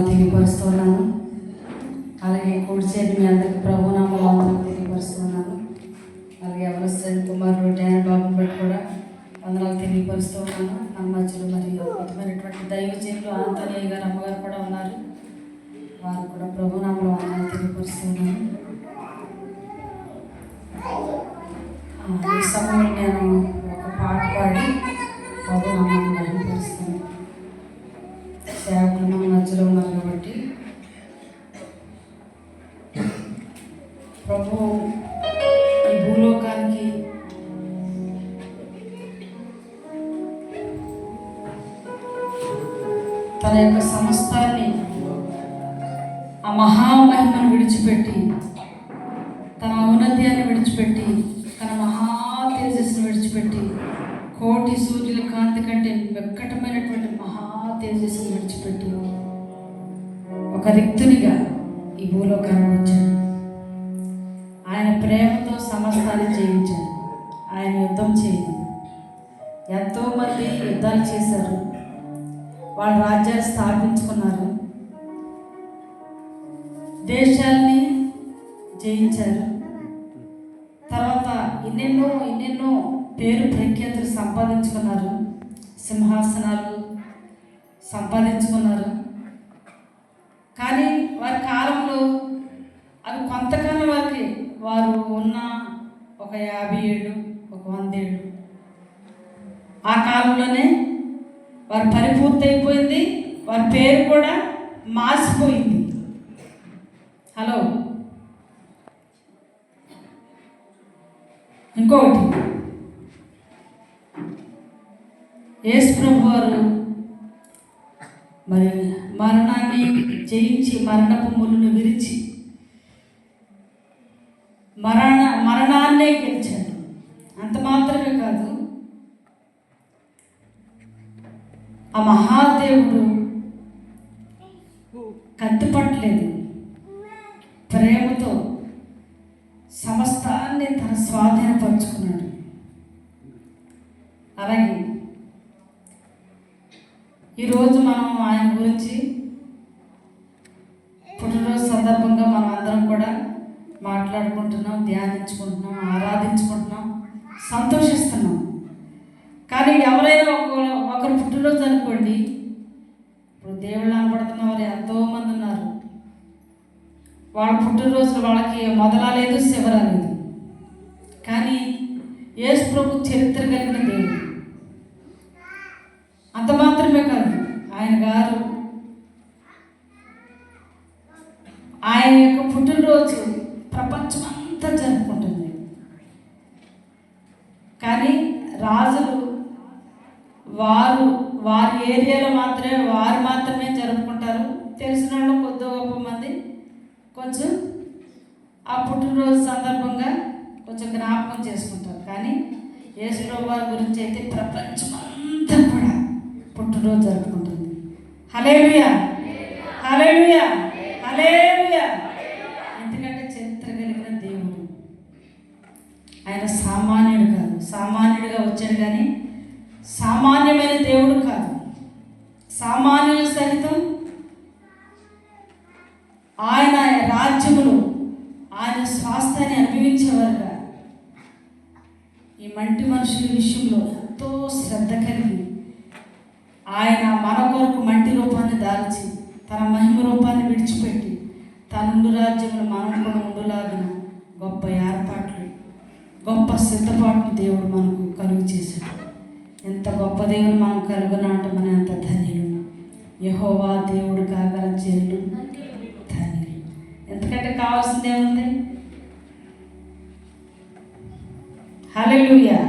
తెలియపరుస్తున్నాను. అలాగే కూర్చేది మీ అందరికి ప్రభునామం తెలియపరుస్తున్నాను. అలాగే ఎవరు కుమారుడు డ్యాన్ బాబుని బట్టి కూడా వందనాలు తెలియపరుస్తున్నాను. నా మధ్యలో మరి అద్భుతమైనటువంటి దైవజనులు ఆంతనయ్య గారు అమ్మగారు కూడా ఉన్నారు. వారు కూడా ప్రభునామం వందనాలు తెలియపరుస్తున్నాను. ఈ సమయంలో నేను ఒక పాట పాడి ప్రభునామాన్ని మహిమపరుస్తాను. సేవకులు మన మధ్యలో ఉన్నారు కాబట్టి ప్రభు ఈ భూలోకానికి తన యొక్క సమస్తాన్ని ఆ మహామహిమను విడిచిపెట్టి, తన ఔన్నత్యాన్ని విడిచిపెట్టి, తన మహా తేజస్సును విడిచిపెట్టి, కోటి సూర్యుల కాంతి కంటే వెక్కటమైనటువంటి మహా తేజస్సును విడిచిపెట్టి ఒక రిక్తునిగా ఈ భూలోకానికి వచ్చాడు. ఆయన ప్రేమతో సమస్తాన్ని జయించాడు. ఆయన యుద్ధం చేయదు. ఎంతోమంది యుద్ధాలు చేశారు, వాళ్ళ రాజ్యాలు స్థాపించుకున్నారు, దేశాల్ని జయించారు. తర్వాత ఎన్నెన్నో పేరు ప్రఖ్యాతులు సంపాదించుకున్నారు, సింహాసనాలు సంపాదించుకున్నారు. కానీ వారి కాలంలో అవి కొంతకాలం వరకు, వారు ఉన్న ఒక 50 ఏళ్ళు, ఒక 100 ఏళ్ళు, ఆ కాలంలోనే వారి పరిపూర్తి అయిపోయింది. వారి పేరు కూడా మాసిపోయింది. హలో, ఇంకొకటి, యేసు ప్రభు వారు మరి మరణాన్ని జయించి, మరణపు ముళ్ళను విరిచి మరణాన్నే గెలిచాడు. అంత మాత్రమే కాదు, ఆ మహాదేవుడు కత్తిపట్టలేదు, ప్రేమతో సమస్తాన్ని తన స్వాధీనపరుచుకున్నాడు. అలాగే ఈరోజు మనం ఆయన గురించి పుట్టినరోజు సందర్భంగా మనం అందరం కూడా మాట్లాడుకుంటున్నాం, ధ్యానించుకుంటున్నాం, ఆరాధించుకుంటున్నాం, సంతోషిస్తున్నాం. కానీ ఎవరైనా ఒకరు పుట్టినరోజు అనుకోండి, ఇప్పుడు దేవుళ్ళు అనబడుతున్న వారు ఎంతోమంది ఉన్నారు. వాళ్ళ పుట్టినరోజులు వాళ్ళకి మొదలలేదు, చివరలేదు. కానీ యేసు ప్రభు చరిత్ర కలిగిన దేవుడు. అంత మాత్రమే కాదు, ఆయన యొక్క పుట్టినరోజు ప్రపంచమంతా జరుపుకుంటుంది. కానీ రాజులు వారి ఏరియాలో వారు మాత్రమే జరుపుకుంటారు. తెలిసిన వాళ్ళు కొద్ది గొప్ప మంది కొంచెం ఆ పుట్టినరోజు సందర్భంగా కొంచెం జ్ఞాపకం చేసుకుంటారు. కానీ యేసు ప్రభు వారి గురించి అయితే ప్రపంచమంతా కూడా పుట్టినరోజు జరుపుకుంటుంది. హల్లెలూయా, హల్లెలూయా, హల్లెలూయా. ఎందుకంటే చరిత్ర కలిగిన దేవుడు. ఆయన సామాన్యుడు కాదు. సామాన్యుడిగా వచ్చాడు కానీ సామాన్యమైన దేవుడు కాదు. సామాన్యులు సహితం ఆయన రాజ్యములు, ఆయన స్వాస్థ్యాన్ని అనుభవించేవారుగా ఈ మంటి మనుషుల విషయంలో ఎంతో శ్రద్ధ కలిగి ఆయన మన కొరకు మంటి రూపాన్ని దాల్చి, తన మహిమ రూపాన్ని విడిచిపెట్టి, తన ఉండు రాజ్యములు మనం కూడా ఉండులాగిన గొప్ప ఏర్పాట్లు, గొప్ప సిద్ధపాట్లు దేవుడు మనకు కలుగు చేశాడు. ఎంత గొప్ప దేవుడు మనం కలుగునంటే మనం ఎంత ధన్యులు. యెహోవా దేవుడు కాగల చేరులు ధన్యులు. ఎందుకంటే కావాల్సింది ఏముంది? హల్లెలూయా.